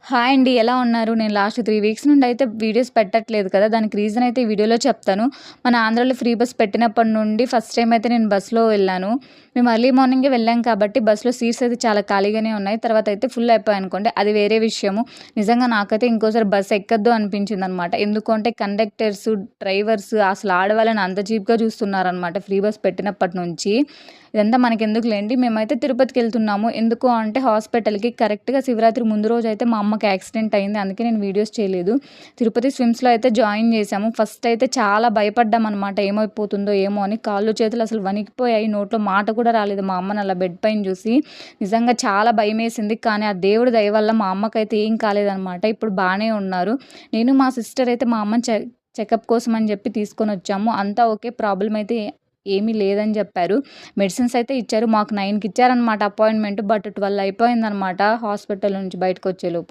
Hi అండి. ఎలా ఉన్నారు? నేను లాస్ట్ 3 వీక్స్ నుండి అయితే వీడియోస్ పెట్టట్లేదు కదా! దానికి రీజన్ అయితే ఈ వీడియోలో చెప్తాను. మన ఆంధ్రాలో ఫ్రీ బస్ పెట్టినప్పటి నుండి ఫస్ట్ టైమ్ అయితే నేను బస్‌లో వెళ్ళాను. మేము ఎర్లీ మార్నింగే వెళ్ళాం కాబట్టి బస్‌లో సీట్స్ అయితే చాలా ఖాళీగానే ఉన్నాయి. తర్వాత అయితే ఫుల్ అయిపోయాయనుకోండి. అది వేరే విషయము. నిజంగా నాకైతే ఇంకోసారి బస్ ఎక్కొద్దు అనిపించిందనమాట. ఎందుకు అంటే కండక్టర్సు, డ్రైవర్స్ అసలు ఆడవాళ్ళని అంత చీప్‌గా చూస్తున్నారనమాట ఫ్రీ బస్ పెట్టినప్పటి నుంచి. ఇదంతా మనకెందుకులేండి. మేమైతే తిరుపతికెళ్తున్నాము. ఎందుకు అంటే హాస్పిటల్‌కి కరెక్ట్‌గా శివరాత్రి ముందు రోజైతే మా అమ్మకి యాక్సిడెంట్ అయింది. అందుకే నేను వీడియోస్ చేయలేదు. తిరుపతి స్విమ్స్‌లో అయితే జాయిన్ చేశాము. ఫస్ట్ అయితే చాలా భయపడ్డామనమాట. ఏమైపోతుందో ఏమో అని. కాళ్ళు చేతులు అసలు వణికిపోయాయి. నోట్లో మాట కూడా రాలేదు మా అమ్మని అలా బెడ్ పైన చూసి. నిజంగా చాలా భయమేసింది. కానీ ఆ దేవుడి దయ వల్ల మా అమ్మకైతే ఏం కాలేదనమాట. ఇప్పుడు బానే ఉన్నారు. నేను మా సిస్టర్ అయితే మా అమ్మని చెకప్ కోసం అని చెప్పి తీసుకొనొచ్చాము. అంతా ఓకే. ప్రాబ్లమ్ అయితే ఏమీ లేదని చెప్పారు. మెడిసిన్స్ అయితే ఇచ్చారు. మాకు 9కి ఇచ్చారనమాట అపాయింట్‌మెంట్. బట్ 12 అయిపోయిందనమాట హాస్పిటల్ నుంచి బయటకొచ్చేలోపు.